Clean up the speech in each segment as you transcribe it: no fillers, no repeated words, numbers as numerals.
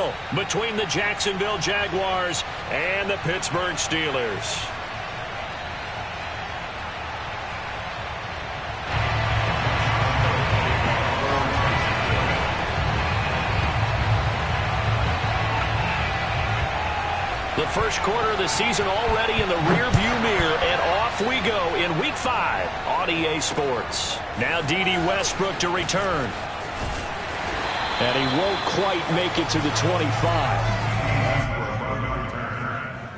battle between the Jacksonville Jaguars and the Pittsburgh Steelers. The first quarter of the season already in the rearview mirror, and off we go in Week 5 on EA Sports. Now D.D. Westbrook to return. And he won't quite make it to the 25.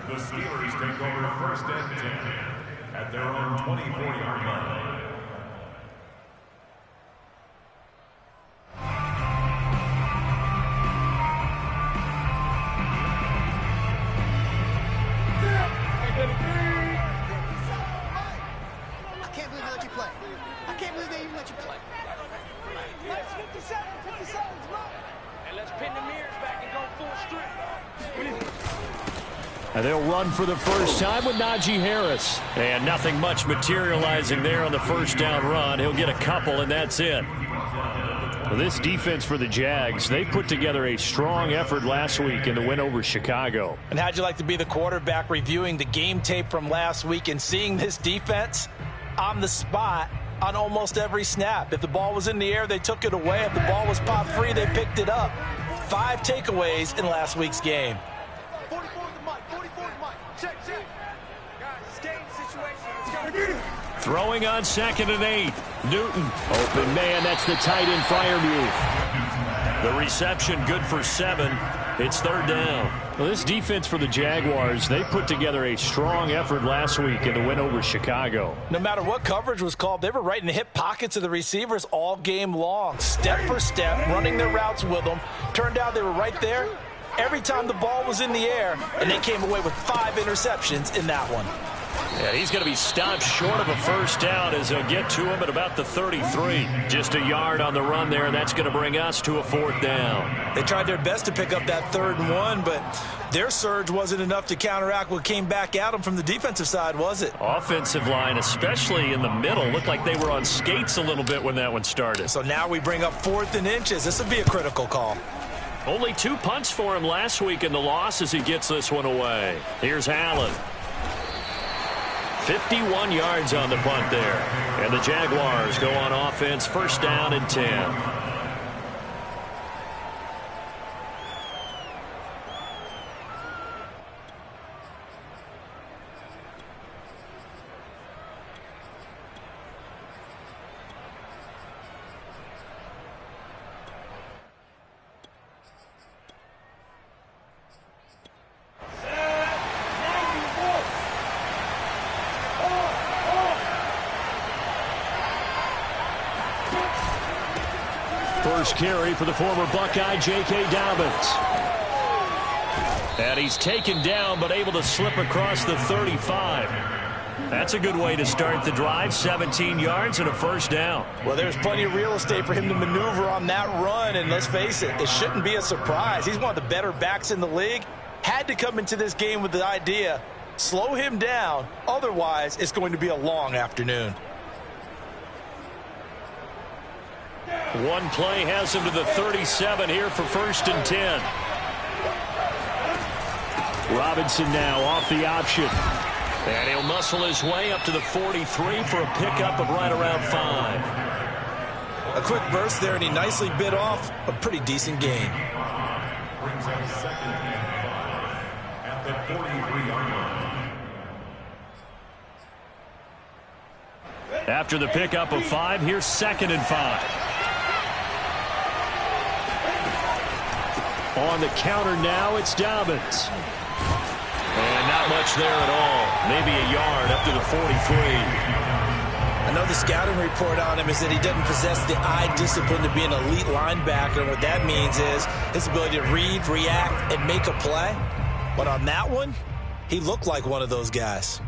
The Steelers take over first and 10 at their own 24-yard line. And they'll run for the first time with Najee Harris. And nothing much materializing there on the first down run. He'll get a couple, and that's it. Well, this defense for the Jags, they put together a strong effort last week in the win over Chicago. And how'd you like to be the quarterback reviewing the game tape from last week and seeing this defense on the spot on almost every snap? If the ball was in the air, they took it away. If the ball was popped free, they picked it up. 5 takeaways in last week's game. Throwing on 2nd and 8. Newton. Open man. That's the tight end Freiermuth. The reception good for 7. It's 3rd down. Well, this defense for the Jaguars, they put together a strong effort last week in the win over Chicago. No matter what coverage was called, they were right in the hip pockets of the receivers all game long. Step for step, running their routes with them. Turned out they were right there every time the ball was in the air, and they came away with 5 interceptions in that one. Yeah, he's going to be stopped short of a first down as he'll get to him at about the 33. Just a yard on the run there, and that's going to bring us to a 4th down. They tried their best to pick up that 3rd and 1, but their surge wasn't enough to counteract what came back at them from the defensive side, was it? Offensive line, especially in the middle, looked like they were on skates a little bit when that one started. So now we bring up 4th and inches. This would be a critical call. Only 2 punts for him last week in the loss as he gets this one away. Here's Allen. 51 yards on the punt there. And the Jaguars go on offense, 1st down and 10. First carry for the former Buckeye, J.K. Dobbins. And he's taken down but able to slip across the 35. That's a good way to start the drive. 17 yards and a 1st down. Well, there's plenty of real estate for him to maneuver on that run, and let's face it, it shouldn't be a surprise. He's one of the better backs in the league. Had to come into this game with the idea, slow him down, otherwise it's going to be a long afternoon. One play has him to the 37 here for 1st and 10. Robinson now off the option. And he'll muscle his way up to the 43 for a pickup of right around 5. A quick burst there, and he nicely bit off a pretty decent gain. Brings up 2nd and 5 at the 43-yard line. After the pickup of 5, here's 2nd and 5. On the counter now, it's Dobbins. And not much there at all. Maybe a yard up to the 43. I know the scouting report on him is that he doesn't possess the eye discipline to be an elite linebacker. What that means is his ability to read, react, and make a play. But on that one, he looked like one of those guys.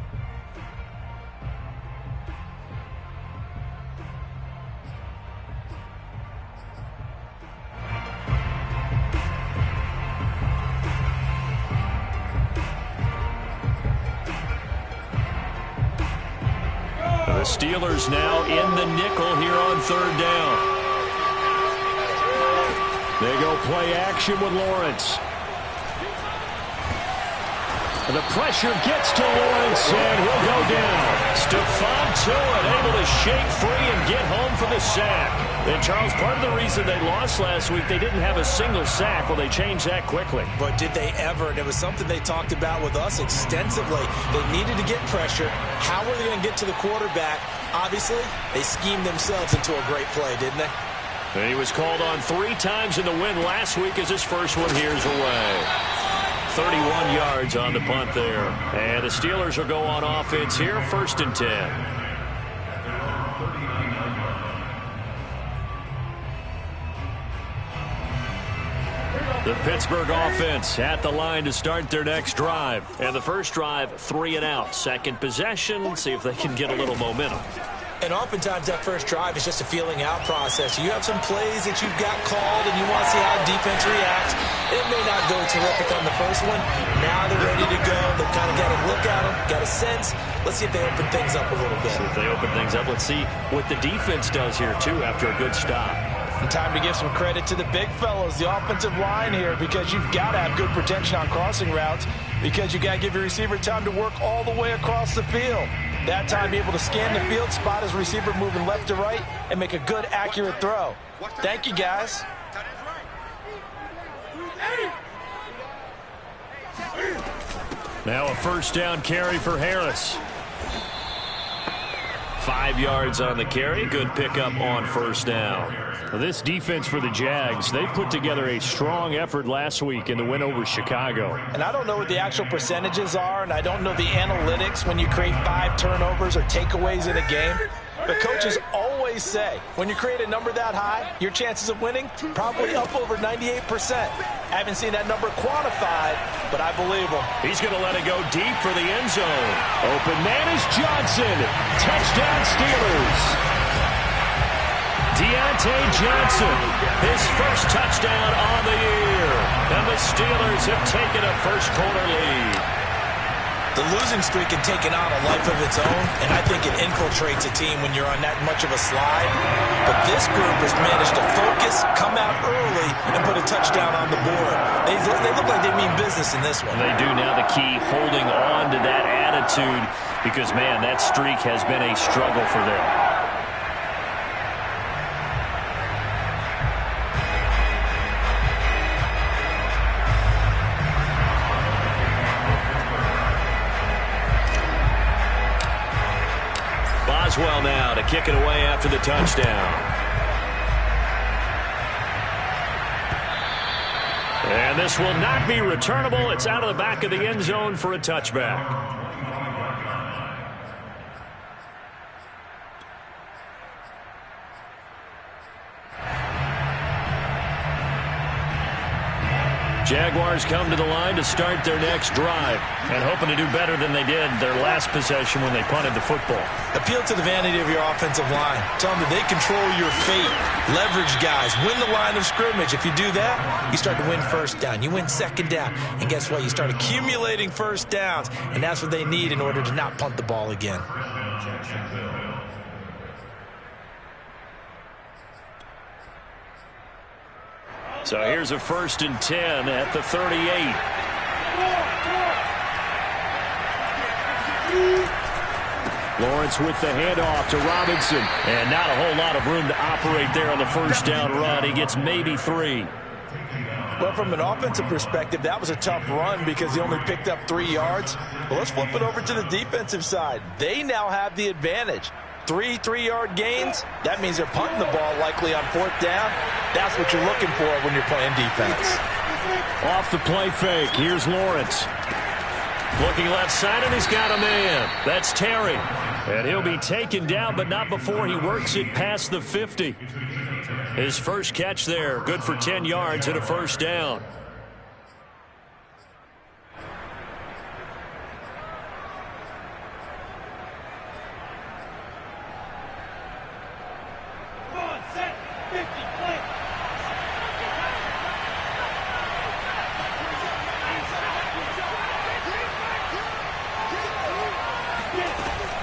The Steelers now in the nickel here on 3rd down. They go play action with Lawrence. The pressure gets to Lawrence, and he'll go down. Stephon Tuitt able to shake free and get home for the sack. And, Charles, part of the reason they lost last week, they didn't have a single sack. Well, they changed that quickly. But did they ever? And it was something they talked about with us extensively. They needed to get pressure. How were they going to get to the quarterback? Obviously, they schemed themselves into a great play, didn't they? And he was called on 3 times in the win last week as his first one here's away. 31 yards on the punt there. And the Steelers will go on offense here, 1st and 10. The Pittsburgh offense at the line to start their next drive. And the first drive, 3 and out. Second possession, see if they can get a little momentum. And oftentimes that first drive is just a feeling out process. You have some plays that you've got called and you want to see how defense reacts. It may not go terrific on the first one. Now they're ready to go. They've kind of got a look at them, got a sense. Let's see if they open things up a little bit. See if they open things up. Let's see what the defense does here, too, after a good stop. And time to give some credit to the big fellows, the offensive line here, because you've got to have good protection on crossing routes, because you got to give your receiver time to work all the way across the field. That time, be able to scan the field, spot his receiver moving left to right, and make a good, accurate throw. Thank you, guys. Now a first down carry for Harris. 5 yards on the carry. Good pickup on first down. Well, this defense for the Jags, they put together a strong effort last week in the win over Chicago. And I don't know what the actual percentages are, and I don't know the analytics when you create 5 turnovers or takeaways in a game. But coaches always say, when you create a number that high, your chances of winning probably up over 98%. I haven't seen that number quantified, but I believe him. He's going to let it go deep for the end zone. Open man is Johnson. Touchdown Steelers. Deontay Johnson, his first touchdown on the year. And the Steelers have taken a first-quarter lead. The losing streak had taken on a life of its own, and I think it infiltrates a team when you're on that much of a slide. But this group has managed to focus, come out early, and put a touchdown on the board. They look like they mean business in this one. They do. Now the key, holding on to that attitude, because, man, that streak has been a struggle for them. Boswell now to kick it away after the touchdown. And this will not be returnable. It's out of the back of the end zone for a touchback. Jaguars come to the line to start their next drive and hoping to do better than they did their last possession when they punted the football. Appeal to the vanity of your offensive line. Tell them that they control your fate. Leverage guys. Win the line of scrimmage. If you do that, you start to win first down. You win second down. And guess what? You start accumulating first downs. And that's what they need in order to not punt the ball again. So here's a 1st and 10 at the 38. Lawrence with the handoff to Robinson. And not a whole lot of room to operate there on the first down run. He gets maybe 3. Well, from an offensive perspective, that was a tough run because he only picked up 3 yards. Well, let's flip it over to the defensive side. They now have the advantage. 3 3-yard gains, that means they're punting the ball likely on 4th down. That's what you're looking for when you're playing defense. Off the play fake, here's Lawrence. Looking left side, and he's got a man. That's Terry. And he'll be taken down, but not before he works it past the 50. His first catch there, good for 10 yards and a first down.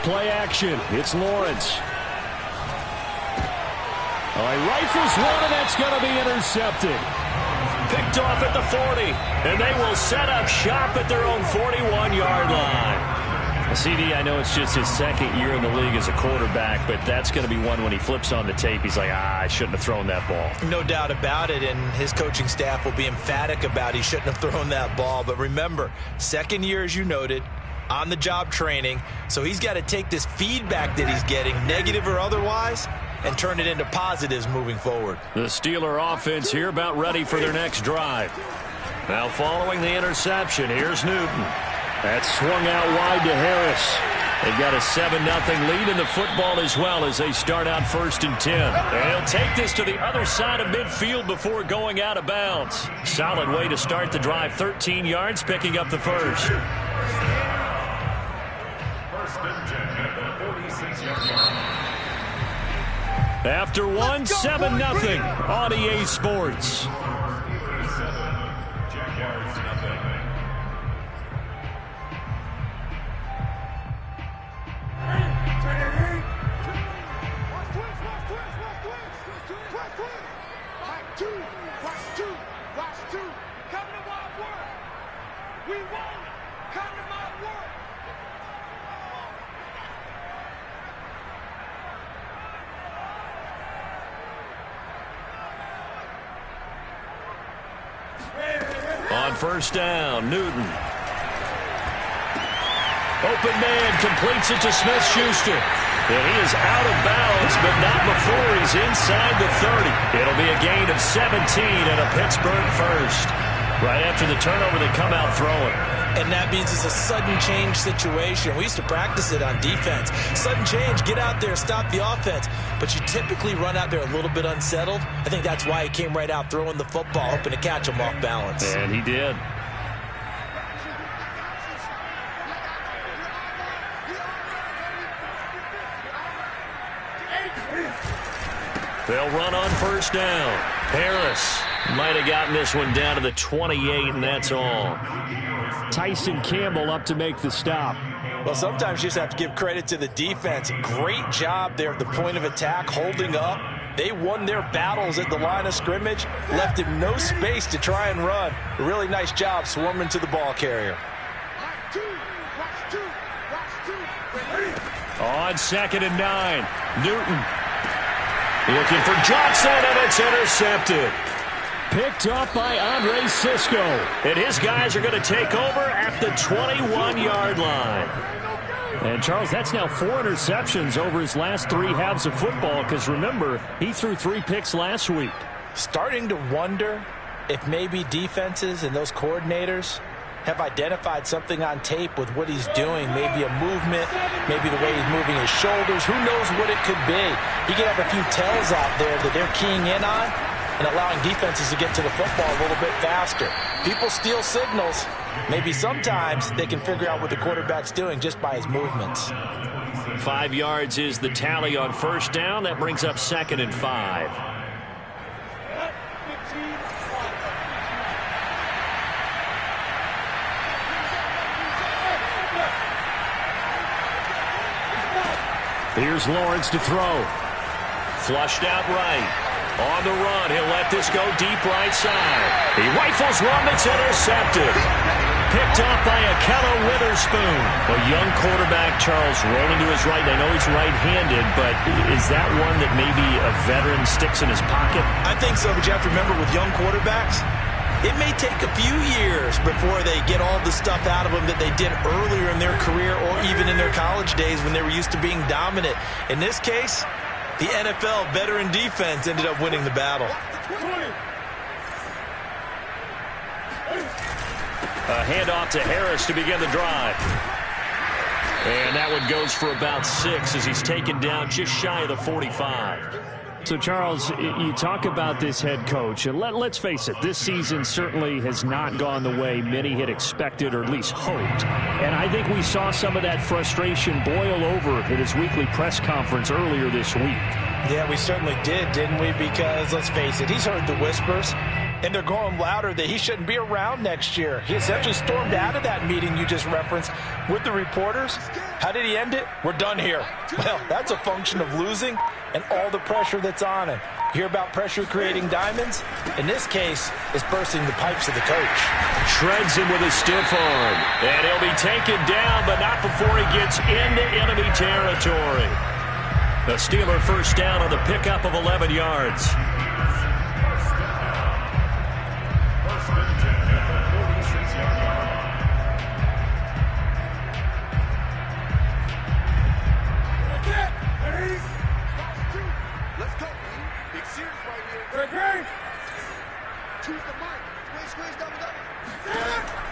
Play action. It's Lawrence. He rifles one, and that's going to be intercepted. Picked picked off at the 40. And they will set up shop at their own 41-yard line. CD, I know it's just his second year in the league as a quarterback, but that's going to be one when he flips on the tape. He's like, I shouldn't have thrown that ball. No doubt about it, and his coaching staff will be emphatic about he shouldn't have thrown that ball. But remember, second year, as you noted, on-the-job training, so he's got to take this feedback that he's getting, negative or otherwise, and turn it into positives moving forward. The Steeler offense here about ready for their next drive. Now following the interception, here's Newton. That's swung out wide to Harris. They've got a 7-0 lead in the football as well as they start out 1st and 10. And he'll take this to the other side of midfield before going out of bounds. Solid way to start the drive. 13 yards, picking up the first. 1st and 10 at the 46-yard line. After 7-0 on EA Sports. Jaguars nothing. On 1st down, Newton. Open man completes it to Smith-Schuster. And he is out of bounds, but not before he's inside the 30. It'll be a gain of 17 and a Pittsburgh first. Right after the turnover, they come out throwing. And that means it's a sudden change situation. We used to practice it on defense. Sudden change, get out there, stop the offense. But you typically run out there a little bit unsettled. I think that's why he came right out throwing the football, hoping to catch him off balance. And he did. They'll run on 1st down. Harris might have gotten this one down to the 28, and that's all. Tyson Campbell up to make the stop. Well, sometimes you just have to give credit to the defense. Great job there at the point of attack, holding up. They won their battles at the line of scrimmage, left him no space to try and run. A really nice job swarming to the ball carrier. On 2nd and 9, Newton looking for Johnson, and it's intercepted. Picked up by Andre Sisco. And his guys are going to take over at the 21-yard line. And, Charles, that's now 4 interceptions over his last 3 halves of football because, remember, he threw 3 picks last week. Starting to wonder if maybe defenses and those coordinators have identified something on tape with what he's doing. Maybe a movement, maybe the way he's moving his shoulders. Who knows what it could be? He could have a few tells out there that they're keying in on and allowing defenses to get to the football a little bit faster. People steal signals. Maybe sometimes they can figure out what the quarterback's doing just by his movements. 5 yards is the tally on 1st down. That brings up 2nd and 5. Here's Lawrence to throw. Flushed out right. On the run, he'll let this go deep right side. He rifles one that's intercepted. Picked off by Akello Witherspoon. A young quarterback, Charles, rolling to his right. I know he's right-handed, but is that one that maybe a veteran sticks in his pocket? I think so, but you have to remember with young quarterbacks, it may take a few years before they get all the stuff out of them that they did earlier in their career or even in their college days when they were used to being dominant. In this case, the NFL veteran defense ended up winning the battle. A handoff to Harris to begin the drive. And that one goes for about 6 as he's taken down just shy of the 45. So, Charles, you talk about this head coach, and let's face it, this season certainly has not gone the way many had expected or at least hoped. And I think we saw some of that frustration boil over at his weekly press conference earlier this week. Yeah, we certainly did, didn't we? Because, let's face it, he's heard the whispers, and they're growing louder that he shouldn't be around next year. He essentially stormed out of that meeting you just referenced with the reporters. How did he end it? We're done here. Well, that's a function of losing and all the pressure that's on him. Hear about pressure creating diamonds? In this case, it's bursting the pipes of the coach. Shreds him with a stiff arm. And he'll be taken down, but not before he gets into enemy territory. The Steeler first down on the pickup of 11 yards.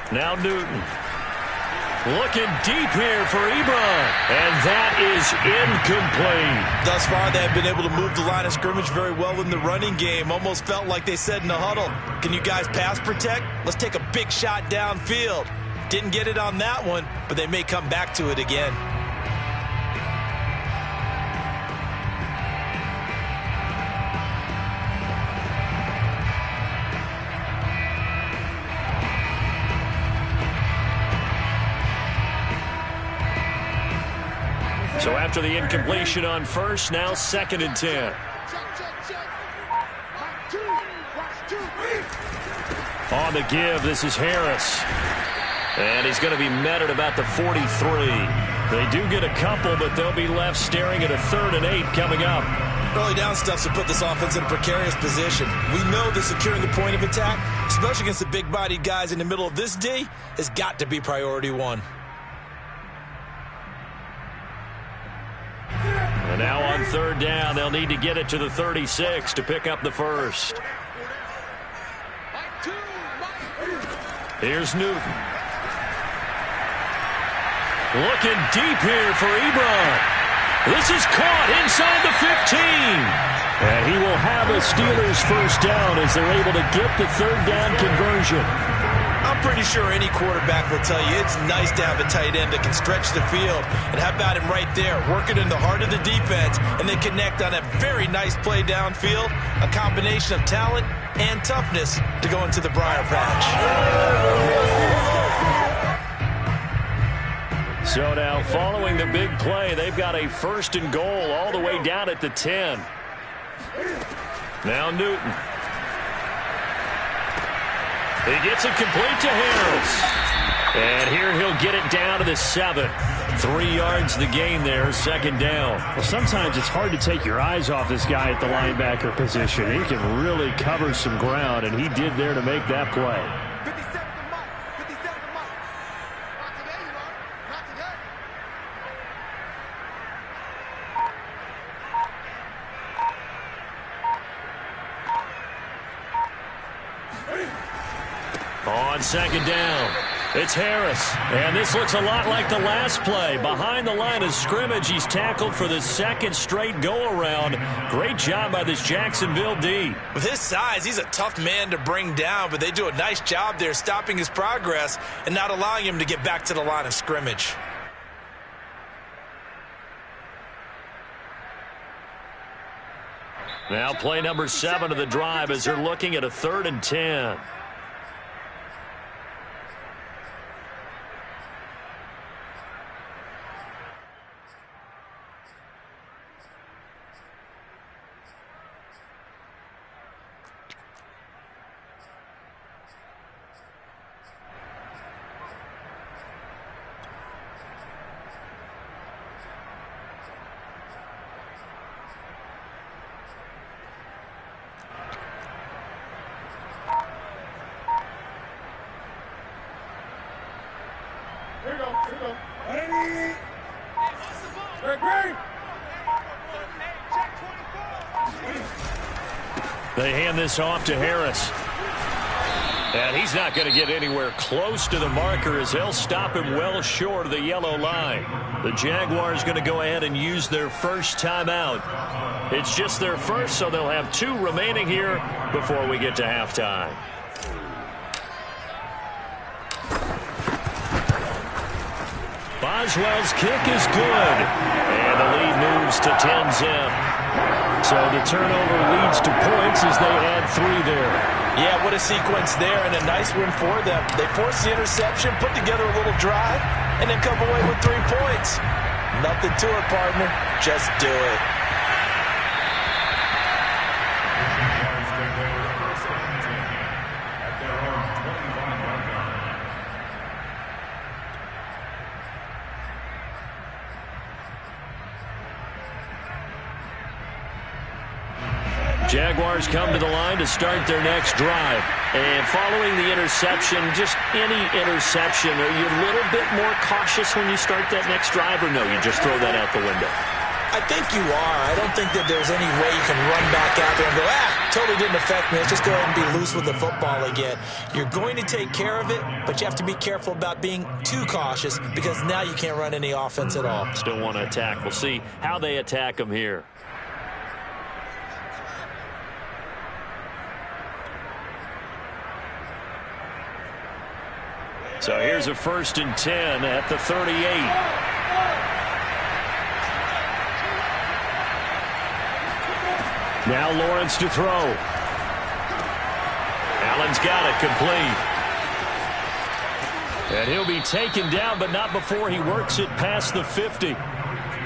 Now Newton. Looking deep here for Ebron. And that is incomplete. Thus far, they have been able to move the line of scrimmage very well in the running game. Almost felt like they said in the huddle, can you guys pass protect? Let's take a big shot downfield. Didn't get it on that one, but they may come back to it again. So after the incompletion on first, now 2nd and 10. On the give, this is Harris. And he's going to be met at about the 43. They do get a couple, but they'll be left staring at a 3rd and 8 coming up. Early down stuff to put this offense in a precarious position. We know that securing the point of attack, especially against the big-bodied guys in the middle of this D, has got to be priority one. And now on 3rd down, they'll need to get it to the 36 to pick up the first. Here's Newton. Looking deep here for Ebron. This is caught inside the 15. And he will have a Steelers first down as they're able to get the 3rd down conversion. I'm pretty sure any quarterback will tell you it's nice to have a tight end that can stretch the field. And how about him right there, working in the heart of the defense, and they connect on a very nice play downfield, a combination of talent and toughness to go into the briar patch. So now following the big play, they've got a 1st and goal all the way down at the 10. Now Newton. He gets it complete to Harris. And here he'll get it down to the 7. 3 yards the gain there, 2nd down. Well, sometimes it's hard to take your eyes off this guy at the linebacker position. He can really cover some ground, and he did there to make that play. On 2nd down, it's Harris. And this looks a lot like the last play. Behind the line of scrimmage, he's tackled for the 2nd straight go-around. Great job by this Jacksonville D. With his size, he's a tough man to bring down, but they do a nice job there stopping his progress and not allowing him to get back to the line of scrimmage. Now play number 7 of the drive as they're looking at a 3rd and 10. They hand this off to Harris. And he's not going to get anywhere close to the marker as they'll stop him well short of the yellow line. The Jaguars going to go ahead and use their first timeout. It's just their first, so they'll have 2 remaining here before we get to halftime. Boswell's kick is good. And the lead moves to 10-zip. So the turnover leads to points as they add 3 there. Yeah, what a sequence there, and a nice win for them. They forced the interception, put together a little drive, and then come away with 3 points. Nothing to it, partner. Just do it. Jaguars come to the line to start their next drive. And following the interception, just any interception, are you a little bit more cautious when you start that next drive, or no, you just throw that out the window? I think you are. I don't think that there's any way you can run back out there and go, totally didn't affect me. Let's just go ahead and be loose with the football again. You're going to take care of it, but you have to be careful about being too cautious because now you can't run any offense at all. Still want to attack. We'll see how they attack them here. So here's a 1st and 10 at the 38. Now Lawrence to throw. Allen's got it, complete. And he'll be taken down, but not before he works it past the 50.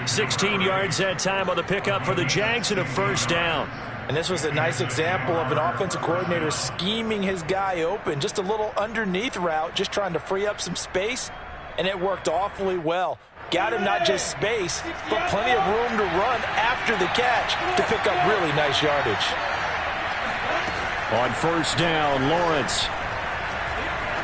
16 yards that time on the pickup for the Jags and a 1st down. And this was a nice example of an offensive coordinator scheming his guy open. Just a little underneath route, just trying to free up some space, and it worked awfully well. Got him not just space, but plenty of room to run after the catch to pick up really nice yardage. On 1st down, Lawrence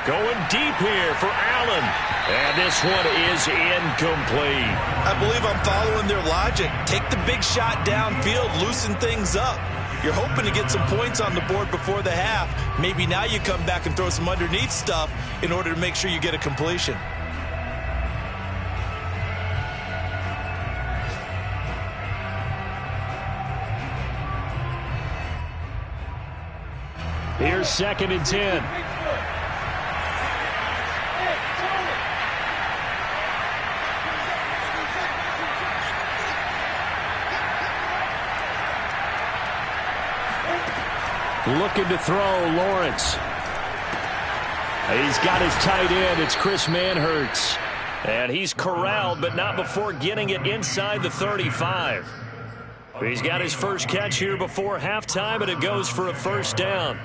going deep here for Allen. And this one is incomplete. I believe I'm following their logic. Take the big shot downfield, loosen things up. You're hoping to get some points on the board before the half. Maybe now you come back and throw some underneath stuff in order to make sure you get a completion. Here's 2nd and 10. Looking to throw, Lawrence. He's got his tight end. It's Chris Manhertz. And he's corralled, but not before getting it inside the 35. He's got his first catch here before halftime, and it goes for a 1st down.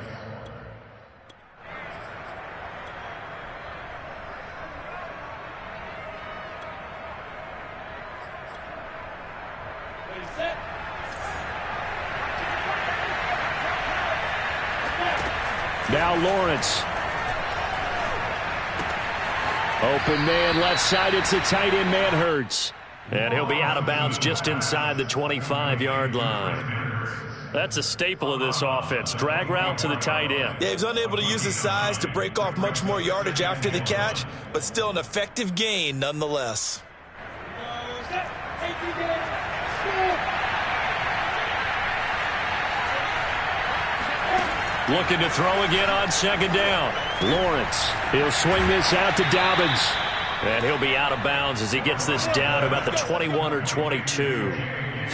Now Lawrence. Open man left side. It's a tight end, Manhertz. And he'll be out of bounds just inside the 25-yard line. That's a staple of this offense. Drag route to the tight end. Yeah, he's unable to use his size to break off much more yardage after the catch, but still an effective gain nonetheless. Looking to throw again on 2nd down. Lawrence. He'll swing this out to Dobbins. And he'll be out of bounds as he gets this down to about the 21 or 22.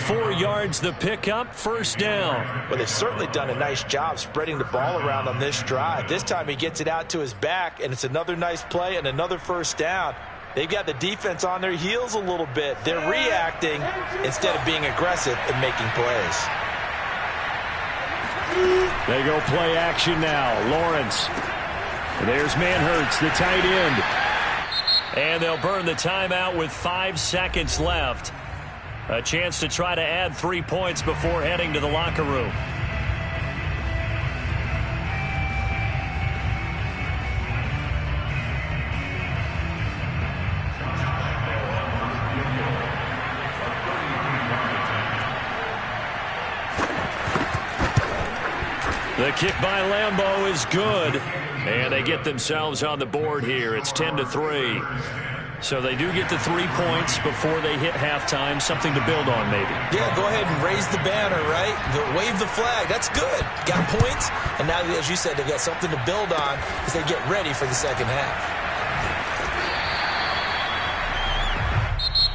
4 yards the pickup, 1st down. Well, they've certainly done a nice job spreading the ball around on this drive. This time he gets it out to his back, and it's another nice play and another 1st down. They've got the defense on their heels a little bit. They're reacting instead of being aggressive and making plays. They go play action now. Lawrence. There's Manhertz, the tight end. And they'll burn the timeout with 5 seconds left. A chance to try to add 3 points before heading to the locker room. The kick by Lambeau is good. And they get themselves on the board here. It's 10-3. So they do get the 3 points before they hit halftime. Something to build on, maybe. Yeah, go ahead and raise the banner, right? Wave the flag. That's good. Got points. And now, as you said, they've got something to build on as they get ready for the second half.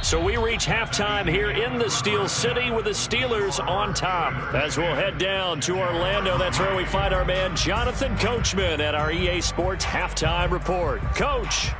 So we reach halftime here in the Steel City with the Steelers on top. As we'll head down to Orlando, that's where we find our man Jonathan Coachman at our EA Sports Halftime Report. Coach.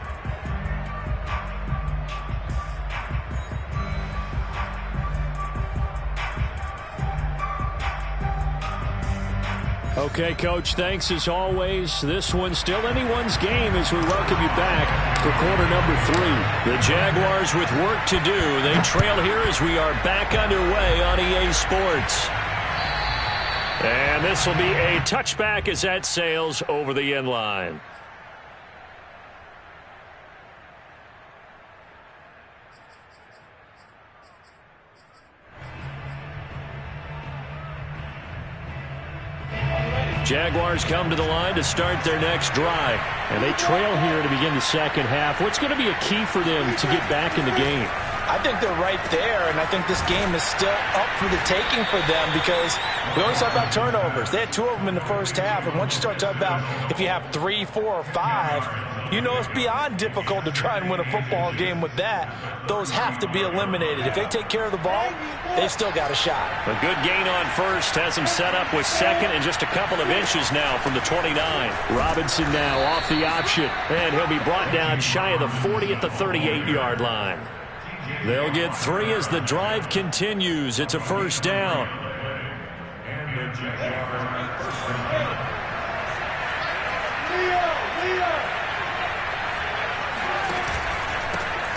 Okay, Coach, thanks as always. This one's still anyone's game as we welcome you back for quarter number 3. The Jaguars with work to do. They trail here as we are back underway on EA Sports. And this will be a touchback as that sails over the end line. Jaguars come to the line to start their next drive. And they trail here to begin the second half. What's going to be a key for them to get back in the game? I think they're right there, and I think this game is still up for the taking for them because we always talk about turnovers. They had 2 of them in the first half, and once you start talking about if you have 3, 4, or 5, you know it's beyond difficult to try and win a football game with that. Those have to be eliminated. If they take care of the ball, they've still got a shot. A good gain on first has him set up with second and just a couple of inches now from the 29. Robinson now off the option. And he'll be brought down shy of the 40 at the 38-yard line. They'll get 3 as the drive continues. It's a first down.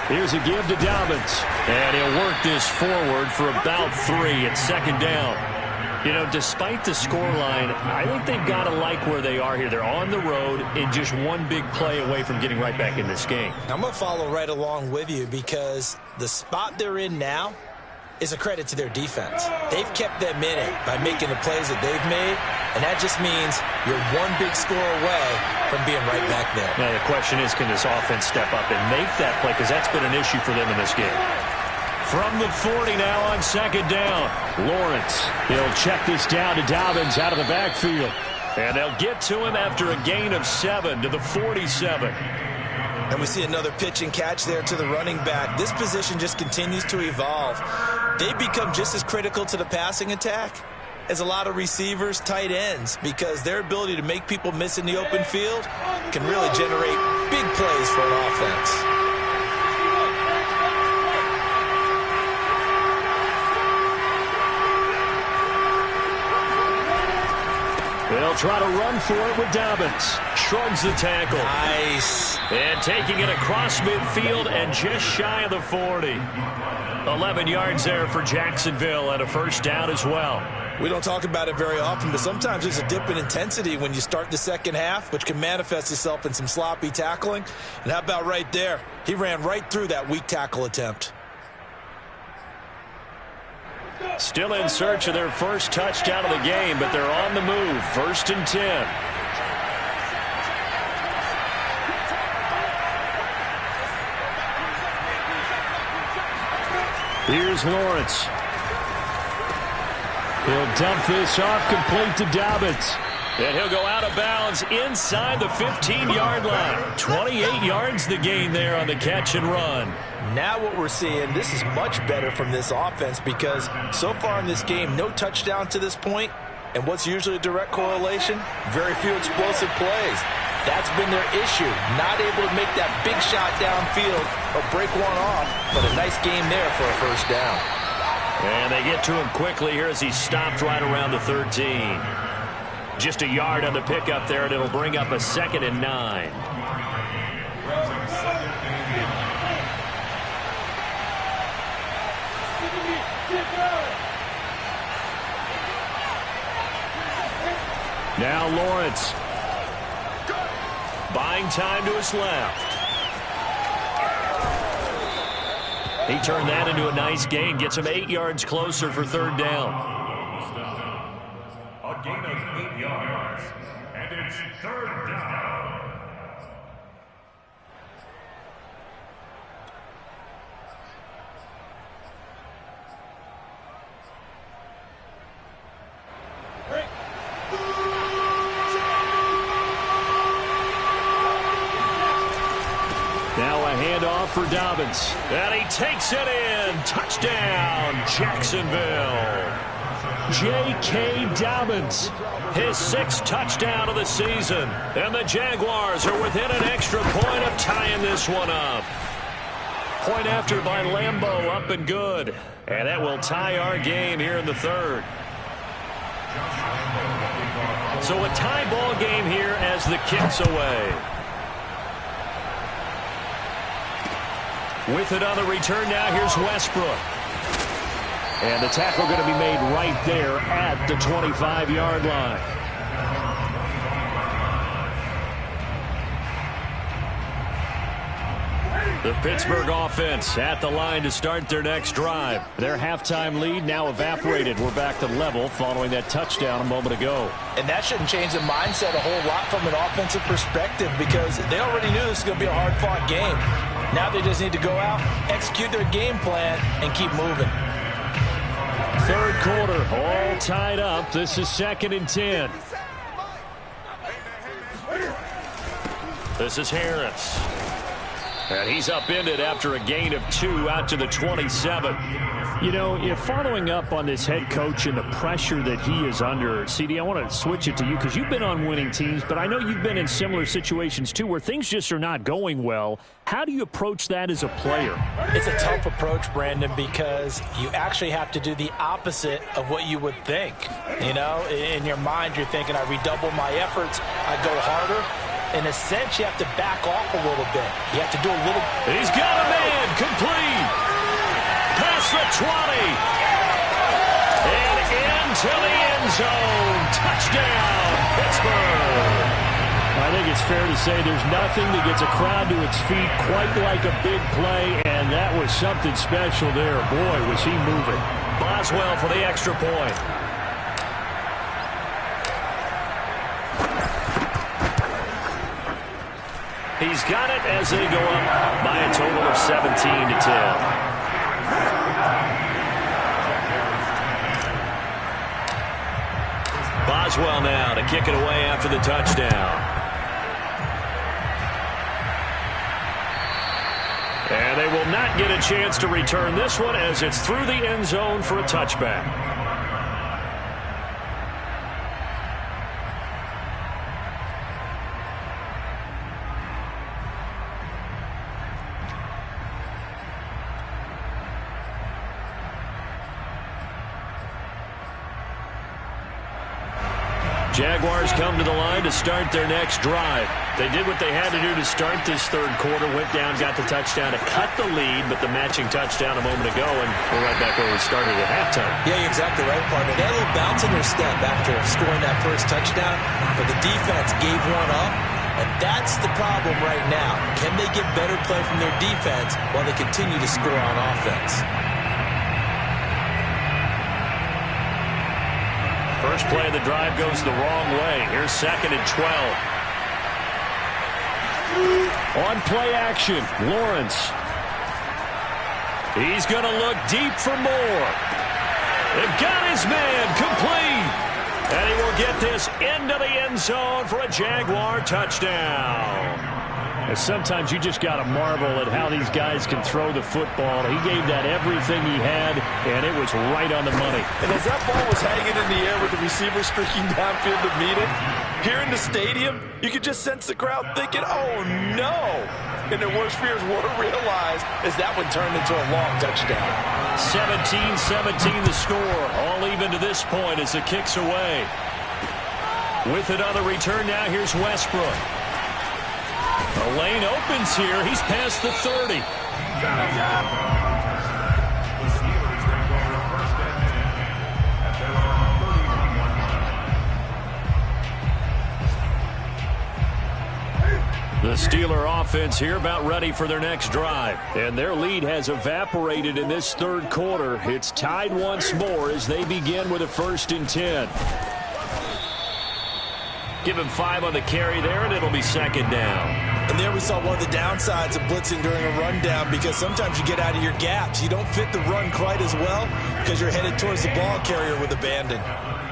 Here's a give to Dobbins. And he'll work this forward for about 3 at second down. You know, despite the scoreline, I think they've got to like where they are here. They're on the road and just one big play away from getting right back in this game. I'm going to follow right along with you because the spot they're in now is a credit to their defense. They've kept them in it by making the plays that they've made, and that just means you're one big score away from being right back there. Now, the question is, can this offense step up and make that play? Because that's been an issue for them in this game. From the 40 now on second down. Lawrence. He'll check this down to Dobbins out of the backfield. And they'll get to him after a gain of 7 to the 47. And we see another pitch and catch there to the running back. This position just continues to evolve. They become just as critical to the passing attack as a lot of receivers, tight ends, because their ability to make people miss in the open field can really generate big plays for an offense. They'll try to run for it with Dobbins. Shrugs the tackle. Nice. And taking it across midfield and just shy of the 40. 11 yards there for Jacksonville and a first down as well. We don't talk about it very often, but sometimes there's a dip in intensity when you start the second half, which can manifest itself in some sloppy tackling. And how about right there? He ran right through that weak tackle attempt. Still in search of their first touchdown of the game, but they're on the move. 1st and 10. Here's Lawrence. He'll dump this off, complete to Dobbins. And he'll go out of bounds inside the 15-yard line. 28 yards the gain there on the catch and run. Now what we're seeing, this is much better from this offense because so far in this game, no touchdown to this point. And what's usually a direct correlation? Very few explosive plays. That's been their issue. Not able to make that big shot downfield or break one off, but a nice game there for a first down. And they get to him quickly here as he stopped right around the 13. Just a yard on the pickup there, and it'll bring up a 2nd and 9. Now Lawrence. Buying time to his left. He turned that into a nice gain. Gets him 8 yards closer for 3rd down. A gain of 8 yards. And it's 3rd down. Now a handoff for Dobbins. And he takes it in. Touchdown, Jacksonville. J.K. Dobbins. His 6th touchdown of the season. And the Jaguars are within an extra point of tying this one up. Point after by Lambeau, up and good. And that will tie our game here in the 3rd. So a tie ball game here as the kick's away. With it on the return now, here's Westbrook. And the tackle going to be made right there at the 25-yard line. The Pittsburgh offense at the line to start their next drive. Their halftime lead now evaporated. We're back to level following that touchdown a moment ago. And that shouldn't change the mindset a whole lot from an offensive perspective because they already knew this was going to be a hard-fought game. Now they just need to go out, execute their game plan, and keep moving. Third quarter, all tied up. This is 2nd and 10. This is Harris. And he's upended after a gain of 2 out to the 27. You know, if following up on this head coach and the pressure that he is under, CD, I want to switch it to you because you've been on winning teams, but I know you've been in similar situations too where things just are not going well. How do you approach that as a player? It's a tough approach, Brandon, because you actually have to do the opposite of what you would think. You know, in your mind, you're thinking, I redouble my efforts, I go harder. In a sense, you have to back off a little bit. You have to do a little. He's got a man complete. Past the 20. And into the end zone. Touchdown, Pittsburgh. I think it's fair to say there's nothing that gets a crowd to its feet quite like a big play, and that was something special there. Boy, was he moving. Boswell for the extra point. He's got it as they go up by a total of 17 to 10. Boswell now to kick it away after the touchdown. And they will not get a chance to return this one as it's through the end zone for a touchback. Jaguars come to the line to start their next drive. They did what they had to do to start this third quarter, went down, got the touchdown to cut the lead, but the matching touchdown a moment ago, and we're right back where we started at halftime. Yeah, you're exactly right, partner. They had a little bounce in their step after scoring that first touchdown, but the defense gave one up, and that's the problem right now. Can they get better play from their defense while they continue to score on offense? First play of the drive goes the wrong way. Here's 2nd and 12. On play action, Lawrence. He's going to look deep for more. They've got his man complete. And he will get this into the end zone for a Jaguar touchdown. And sometimes you just got to marvel at how these guys can throw the football. He gave that everything he had, and it was right on the money. And as that ball was hanging in the air with the receiver streaking downfield to meet it, here in the stadium, you could just sense the crowd thinking, oh, no. And their worst fears were realized as that one turned into a long touchdown. 17-17 the score. All even to this point as the kick's away. With it on the return now, here's Westbrook. The lane opens here. He's past the 30. The Steeler offense here about ready for their next drive. And their lead has evaporated in this third quarter. It's tied once more as they begin with a 1st and 10. Give him 5 on the carry there, and it'll be 2nd down. And there we saw one of the downsides of blitzing during a rundown because sometimes you get out of your gaps. You don't fit the run quite as well because you're headed towards the ball carrier with abandon.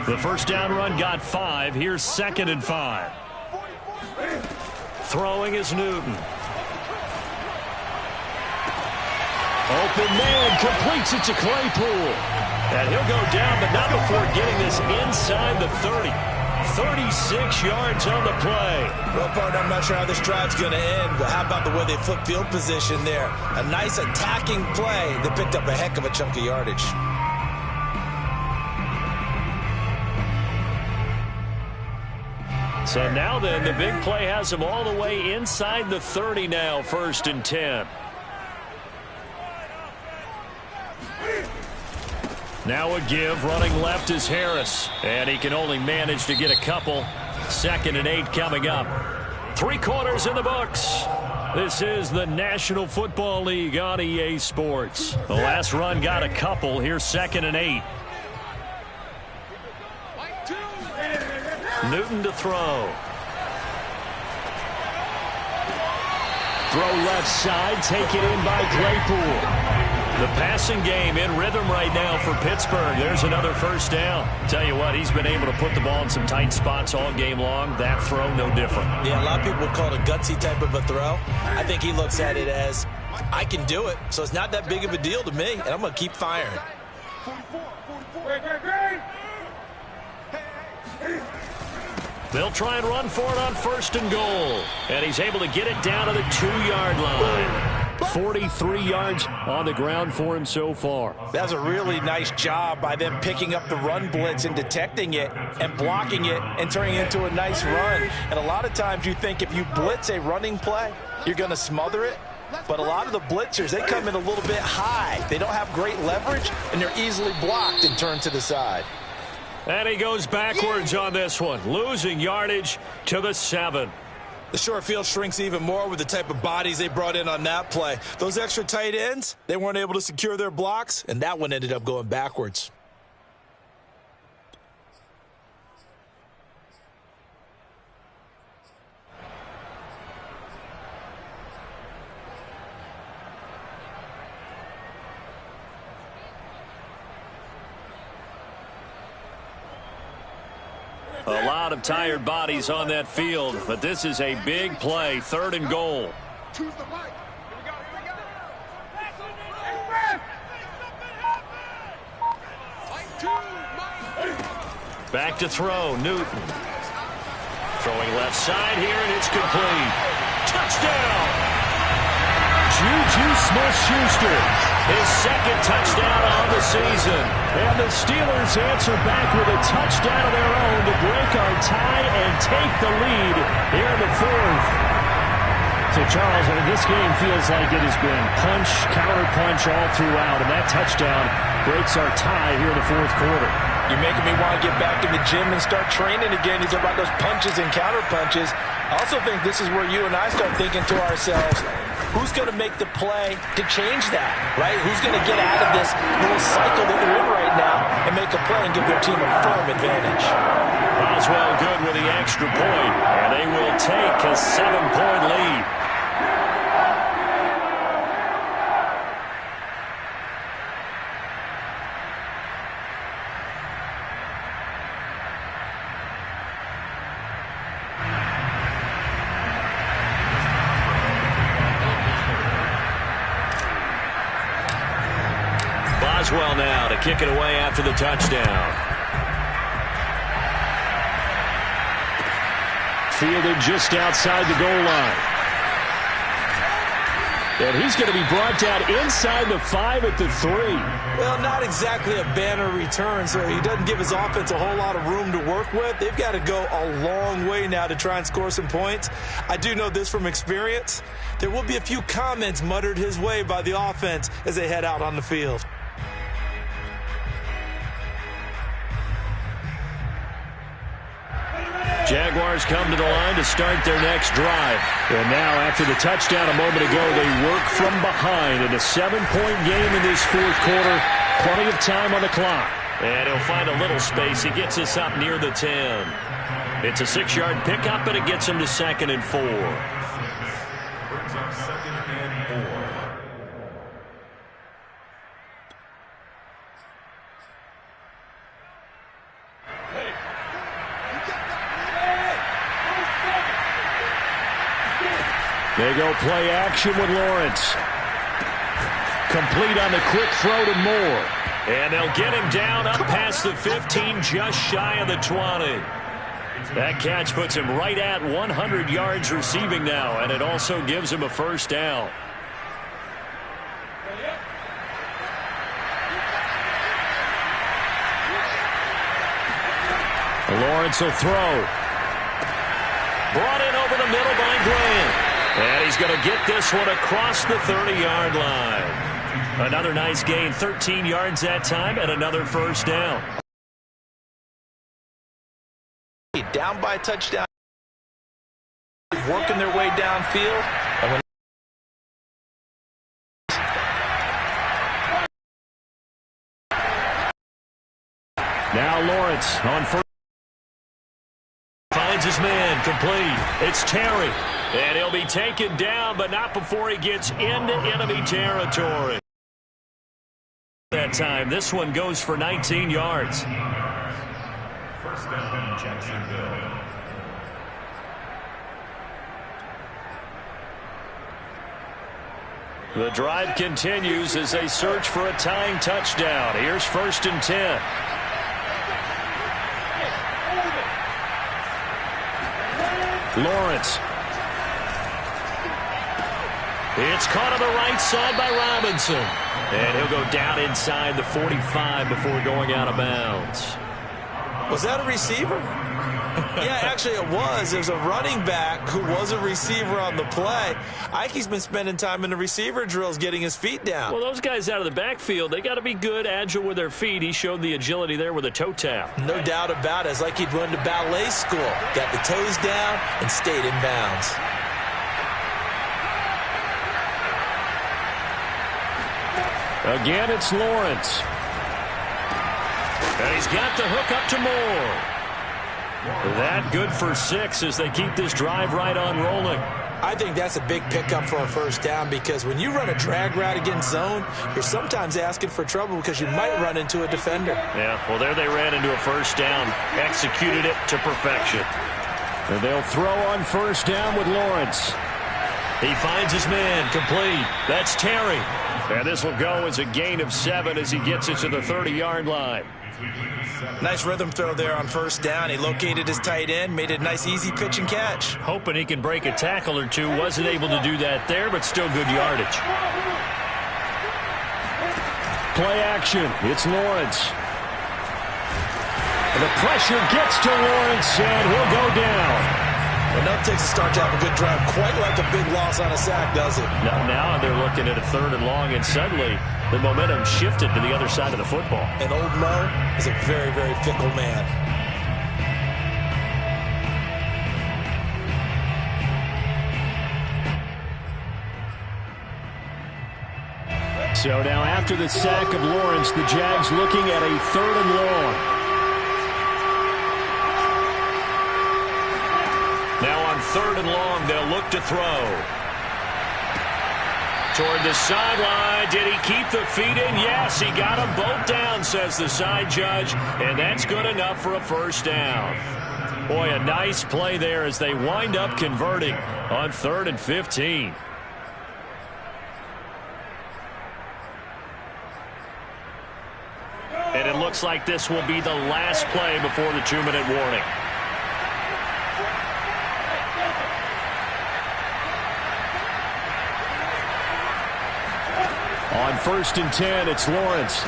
The first down run got 5. Here's 2nd and 5. Throwing is Newton. Open man completes it to Claypool. And he'll go down, but not before getting this inside the 30. 36 yards on the play. Well, partner, I'm not sure how this drive's going to end, but how about the way they flip field position there? A nice attacking play that picked up a heck of a chunk of yardage. So now then, the big play has them all the way inside the 30 now, 1st and 10. Now a give. Running left is Harris. And he can only manage to get a couple. 2nd and 8 coming up. 3 quarters in the books. This is the National Football League on EA Sports. The last run got a couple. Here's 2nd and 8. Newton to throw. Throw left side, taken in by Claypool. The passing game in rhythm right now for Pittsburgh. There's another first down. Tell you what, he's been able to put the ball in some tight spots all game long. That throw, no different. Yeah, a lot of people call it a gutsy type of a throw. I think he looks at it as, I can do it, so it's not that big of a deal to me, and I'm going to keep firing. They'll try and run for it on 1st and goal. And he's able to get it down to the 2-yard line. 43 yards on the ground for him so far. That's a really nice job by them picking up the run blitz and detecting it and blocking it and turning it into a nice run. And a lot of times you think if you blitz a running play, you're going to smother it. But a lot of the blitzers, they come in a little bit high. They don't have great leverage, and they're easily blocked and turned to the side. And he goes backwards on this one, losing yardage to the 7. The short field shrinks even more with the type of bodies they brought in on that play. Those extra tight ends, they weren't able to secure their blocks, and that one ended up going backwards. A lot of tired bodies on that field, but this is a big play, 3rd and goal. Back to throw, Newton. Throwing left side here, and it's complete. Touchdown! Juju Smith-Schuster, his 2nd touchdown on the season. And the Steelers answer back with a touchdown of their own to break our tie and take the lead here in the 4th. So, Charles, this game feels like it has been punch, counter-punch all throughout, and that touchdown breaks our tie here in the 4th quarter. You're making me want to get back in the gym and start training again. You talk about those punches and counter-punches. I also think this is where you and I start thinking to ourselves, who's going to make the play to change that, right? Who's going to get out of this little cycle that they're in right now and make a play and give their team a firm advantage? Boswell good with the extra point, and they will take a 7-point lead. Boswell now to kick it away after the touchdown. Fielded just outside the goal line. And he's going to be brought down inside the 5 at the 3. Well, not exactly a banner return, so he doesn't give his offense a whole lot of room to work with. They've got to go a long way now to try and score some points. I do know this from experience. There will be a few comments muttered his way by the offense as they head out on the field. Jaguars come to the line to start their next drive. And now, after the touchdown a moment ago, they work from behind in a 7-point game in this 4th quarter. Plenty of time on the clock. And he'll find a little space. He gets us up near the 10. It's a 6-yard pickup, and it gets him to 2nd and 4. Brings up 2nd and 4. They go play action with Lawrence. Complete on the quick throw to Moore. And they'll get him down up past the 15, just shy of the 20. That catch puts him right at 100 yards receiving now, and it also gives him a first down. Lawrence will throw. Brought in over the middle by Graham. And he's going to get this one across the 30-yard line. Another nice gain, 13 yards that time, and another first down. Down by a touchdown. Working their way downfield. Now Lawrence on first. Finds his man, complete. It's Terry. And he'll be taken down, but not before he gets into enemy territory. That time, this one goes for 19 yards. First down, Jacksonville. The drive continues as they search for a tying touchdown. Here's 1st and 10. Lawrence. It's caught on the right side by Robinson. And he'll go down inside the 45 before going out of bounds. Was that a receiver? Yeah, actually it was. There's a running back who was a receiver on the play. Ike's been spending time in the receiver drills getting his feet down. Well, those guys out of the backfield, they got to be good, agile with their feet. He showed the agility there with a toe tap. No doubt about it. It's like he'd went to ballet school. Got the toes down and stayed in bounds. Again, it's Lawrence. And he's got the hook up to Moore. That good for 6 as they keep this drive right on rolling. I think that's a big pickup for a first down because when you run a drag route against zone, you're sometimes asking for trouble because you might run into a defender. Yeah, well, there they ran into a first down, executed it to perfection. And they'll throw on first down with Lawrence. He finds his man, complete. That's Terry. And this will go as a gain of 7 as he gets it to the 30-yard line. Nice rhythm throw there on first down. He located his tight end, made a nice easy pitch and catch. Hoping he can break a tackle or two. Wasn't able to do that there, but still good yardage. Play action. It's Lawrence. And the pressure gets to Lawrence, and he'll go down. Enough takes a start to have a good drive, quite like a big loss on a sack, does it? Now they're looking at a 3rd and long, and suddenly the momentum shifted to the other side of the football. And old Mo is a very, very fickle man. So now after the sack of Lawrence, the Jags looking at a 3rd and long. Now on 3rd and long, they'll look to throw. Toward the sideline. Did he keep the feet in? Yes, he got them both down, says the side judge. And that's good enough for a first down. Boy, a nice play there as they wind up converting on 3rd and 15. And it looks like this will be the last play before the 2-minute warning. On 1st and 10, it's Lawrence.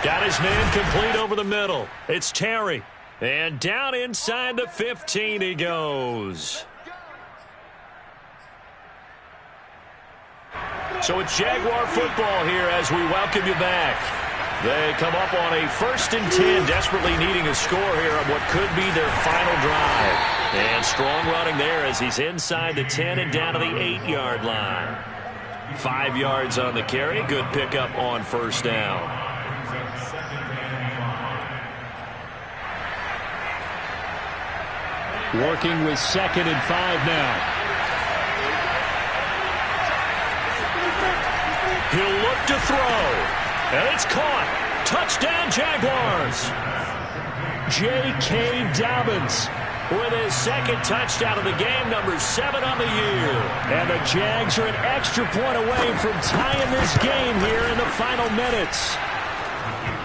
Got his man complete over the middle. It's Terry. And down inside the 15 he goes. So it's Jaguar football here as we welcome you back. They come up on a 1st and 10, desperately needing a score here on what could be their final drive. And strong running there as he's inside the 10 and down to the 8-yard line. 5 yards on the carry. Good pickup on first down. Working with 2nd and 5 now. He'll look to throw. And it's caught. Touchdown, Jaguars. J.K. Dobbins with his 2nd touchdown of the game, number 7 on the year. And the Jags are an extra point away from tying this game here in the final minutes.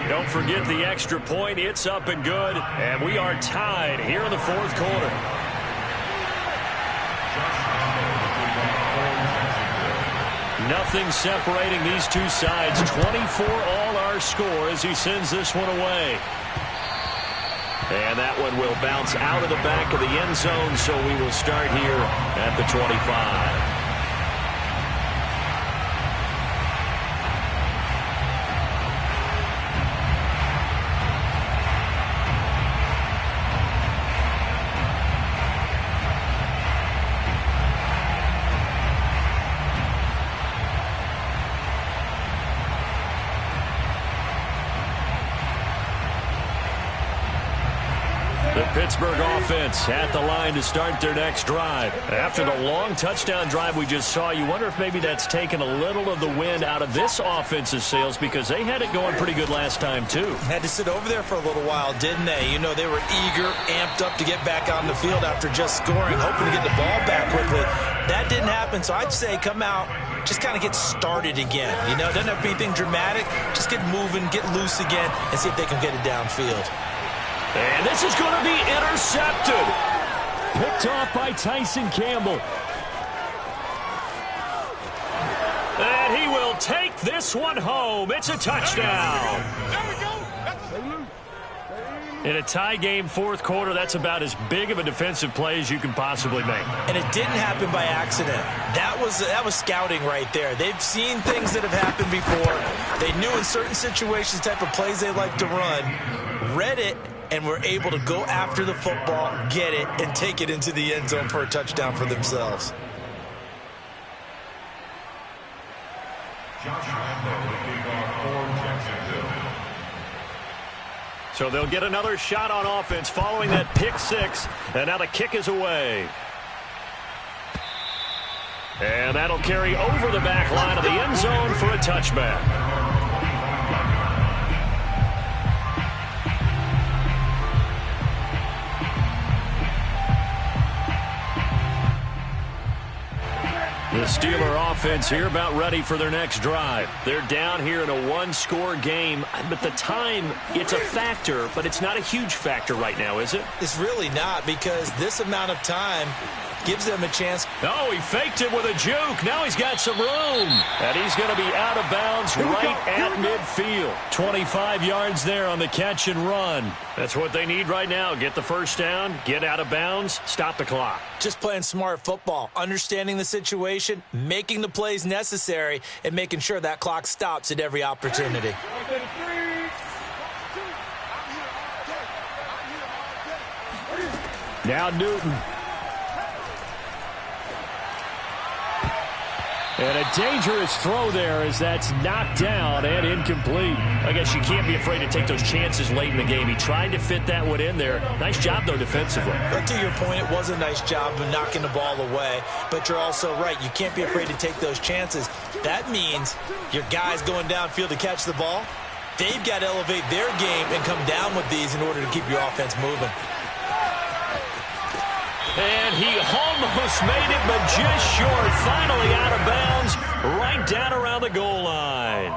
Don't forget the extra point. It's up and good. And we are tied here in the 4th quarter. Nothing separating these two sides. 24 all our score as he sends this one away. And that one will bounce out of the back of the end zone, so we will start here at the 25. Pittsburgh offense at the line to start their next drive. After the long touchdown drive we just saw, you wonder if maybe that's taken a little of the wind out of this offense's sails, because they had it going pretty good last time too. Had to sit over there for a little while, didn't they? You know, they were eager, amped up to get back on the field after just scoring, hoping to get the ball back quickly. That didn't happen, so I'd say come out, just kind of get started again. You know, it doesn't have to be anything dramatic. Just get moving, get loose again, and see if they can get it downfield. And this is going to be intercepted. Picked off by Tyson Campbell. And he will take this one home. It's a touchdown. There we go. In a tie game fourth quarter, that's about as big of a defensive play as you can possibly make. And it didn't happen by accident. That was scouting right there. They've seen things that have happened before. They knew in certain situations the type of plays they like to run, read it, and were able to go after the football, get it, and take it into the end zone for a touchdown for themselves. Josh Lambo will kick off for Jacksonville. So they'll get another shot on offense following that pick six. And now the kick is away. And that'll carry over the back line of the end zone for a touchback. The Steeler offense here about ready for their next drive. They're down here in a one-score game, but the time, it's a factor, but it's not a huge factor right now, is it? It's really not, because this amount of time gives them a chance. Oh, he faked it with a juke. Now he's got some room. And he's going to be out of bounds right at midfield. 25 yards there on the catch and run. That's what they need right now. Get the first down, get out of bounds, stop the clock. Just playing smart football, understanding the situation, making the plays necessary, and making sure that clock stops at every opportunity. Now Newton. And a dangerous throw there as that's knocked down and incomplete. I guess you can't be afraid to take those chances late in the game. He tried to fit that one in there. Nice job, though, defensively. But to your point, it was a nice job of knocking the ball away. But you're also right. You can't be afraid to take those chances. That means your guys going downfield to catch the ball, they've got to elevate their game and come down with these in order to keep your offense moving. And he almost made it, but just short. Finally out of bounds, right down around the goal line.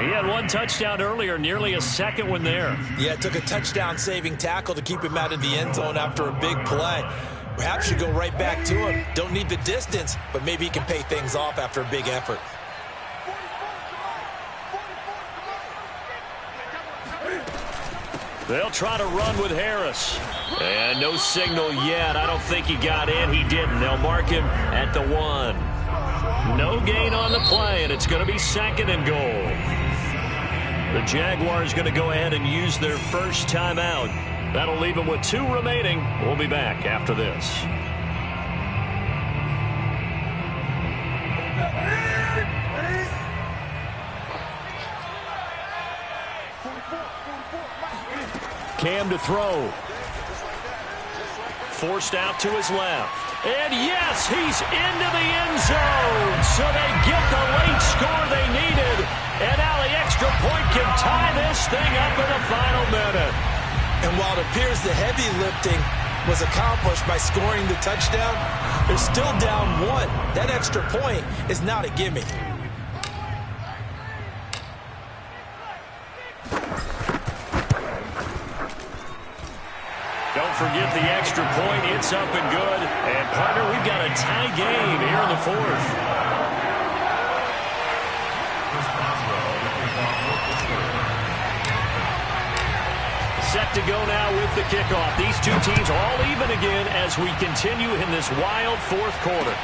He had one touchdown earlier, nearly a second one there. Yeah, it took a touchdown-saving tackle to keep him out of the end zone after a big play. Perhaps you go right back to him. Don't need the distance, but maybe he can pay things off after a big effort. They'll try to run with Harris. And no signal yet. I don't think he got in. He didn't. They'll mark him at the 1. No gain on the play, and it's going to be second and goal. The Jaguars going to go ahead and use their first timeout. That'll leave them with 2 remaining. We'll be back after this. Cam to throw. Forced out to his left. And yes, he's into the end zone. So they get the late score they needed. And now the extra point can tie this thing up in the final minute. And while it appears the heavy lifting was accomplished by scoring the touchdown, they're still down 1. That extra point is not a gimme. Don't forget the extra point. It's up and good. And, partner, we've got a tie game here in the 4th. Set to go now with the kickoff. These two teams all even again as we continue in this wild 4th quarter.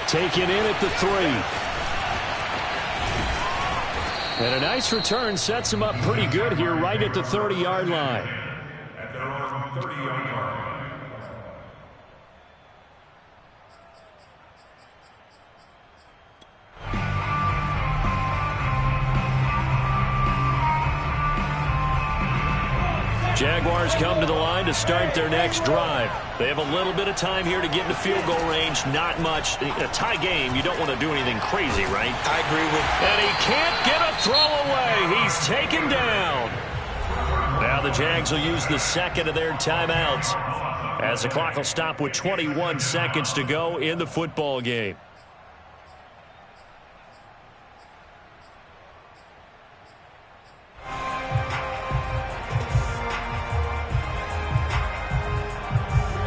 Taken in at the 3. And a nice return sets them up pretty good here right at the 30-yard line. At their own 30-yard line. Jaguars come to the line to start their next drive. They have a little bit of time here to get into field goal range. Not much. A tie game, you don't want to do anything crazy, right? I agree with you. And he can't get a throw away. He's taken down. Now the Jags will use the second of their timeouts as the clock will stop with 21 seconds to go in the football game.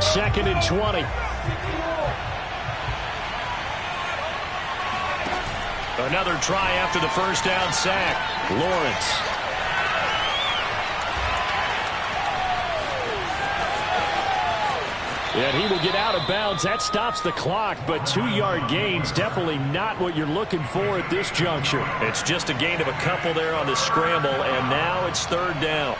Second and 20. Another try after the first down sack. Lawrence. And he will get out of bounds. That stops the clock, but 2-yard gains, definitely not what you're looking for at this juncture. It's just a gain of a couple there on the scramble, and now it's third down.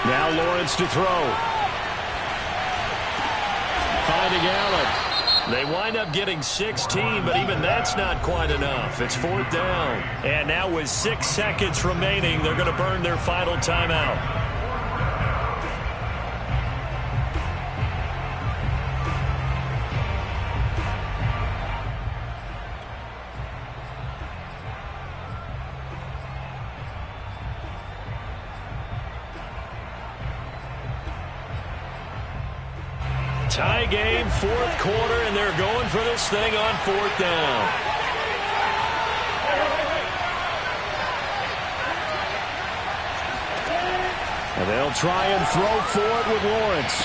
Now Lawrence to throw. Finding Allen. They wind up getting 16, but even that's not quite enough. It's fourth down. And now with 6 seconds remaining, they're going to burn their final timeout. Tie game, fourth quarter, and they're going for this thing on fourth down. And they'll try and throw for it with Lawrence.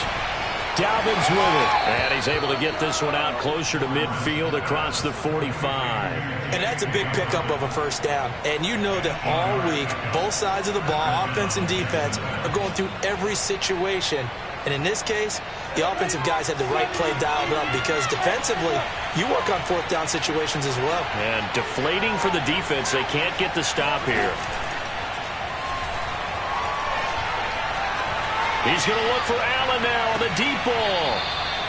Dobbins with it. And he's able to get this one out closer to midfield across the 45. And that's a big pickup of a first down. And you know that all week, both sides of the ball, offense and defense, are going through every situation. And in this case, the offensive guys had the right play dialed up because defensively, you work on fourth down situations as well. And deflating for the defense. They can't get the stop here. He's going to look for Allen now on the deep ball.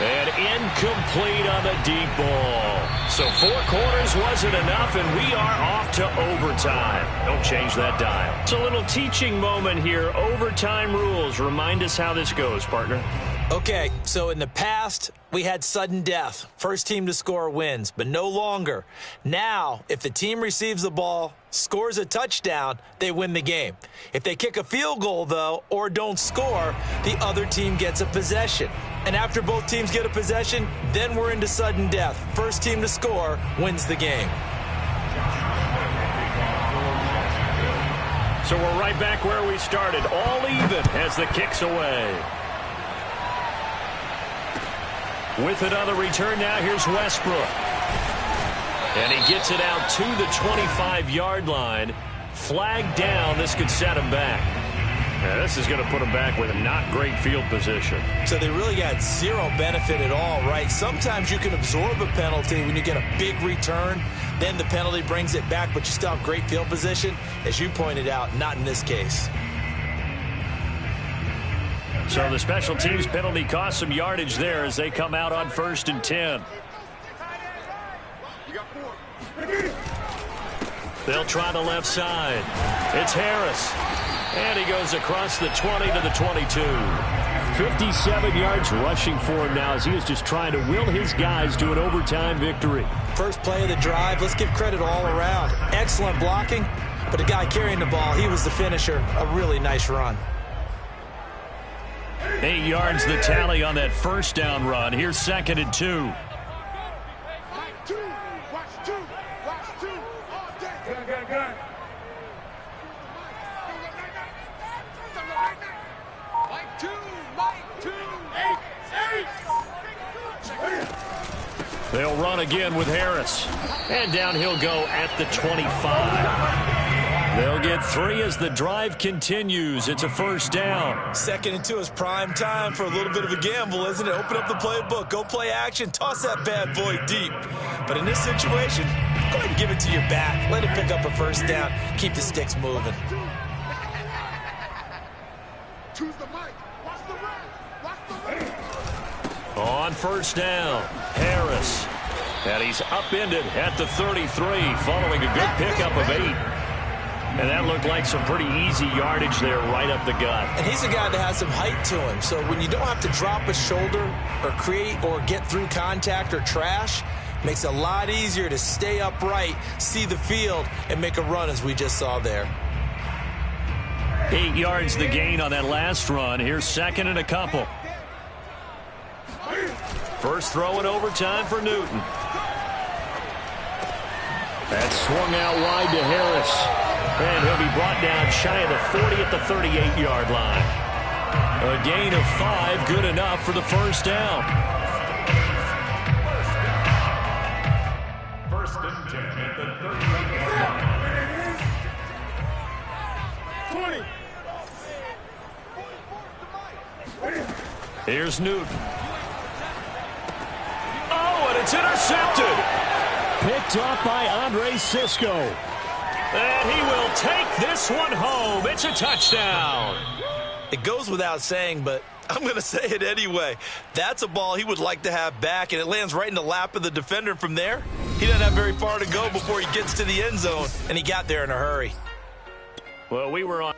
And incomplete on the deep ball. So 4 quarters wasn't enough, and we are off to overtime. Don't change that dial. It's a little teaching moment here. Overtime rules. Remind us how this goes, partner. Okay, so in the past, we had sudden death. First team to score wins, but no longer. Now, if the team receives the ball, scores a touchdown, they win the game. If they kick a field goal, though, or don't score, the other team gets a possession. And after both teams get a possession, then we're into sudden death. First team to score wins the game. So we're right back where we started. All even as the kick's away. With it on the return now, here's Westbrook. And he gets it out to the 25-yard line. Flag down. This could set him back. Now, this is going to put him back with a not great field position. So they really got zero benefit at all, right? Sometimes you can absorb a penalty when you get a big return. Then the penalty brings it back, but you still have great field position. As you pointed out, not in this case. So the special teams penalty cost some yardage there as they come out on 1st and 10. They'll try the left side. It's Harris. And he goes across the 20 to the 22. 57 yards rushing for him now as he is just trying to will his guys to an overtime victory. First play of the drive, let's give credit all around. Excellent blocking, but the guy carrying the ball, he was the finisher. A really nice run. 8 yards the tally on that first down run. Here's 2nd and 2. They'll run again with Harris. And down he'll go at the 25. They'll get 3 as the drive continues. It's a first down. 2nd and 2 is prime time for a little bit of a gamble, isn't it? Open up the playbook. Go play action. Toss that bad boy deep. But in this situation, go ahead and give it to your back. Let it pick up a first down. Keep the sticks moving. On first down, Harris. And he's upended at the 33 following a good pickup of 8. And that looked like some pretty easy yardage there right up the gut. And he's a guy that has some height to him. So when you don't have to drop a shoulder or create or get through contact or trash, makes it a lot easier to stay upright, see the field, and make a run as we just saw there. 8 yards the gain on that last run. Here's second and a couple. First throw in overtime for Newton. That swung out wide to Harris. And he'll be brought down shy of the 40 at the 38-yard line. A gain of 5, good enough for the first down. First and 10 at the 38-yard line. 20. Here's Newton. Oh, and it's intercepted. Picked up by Andre Sisco. And he will take this one home. It's a touchdown. It goes without saying, but I'm going to say it anyway. That's a ball he would like to have back, and it lands right in the lap of the defender. From there, he doesn't have very far to go before he gets to the end zone, and he got there in a hurry. Well, we were on...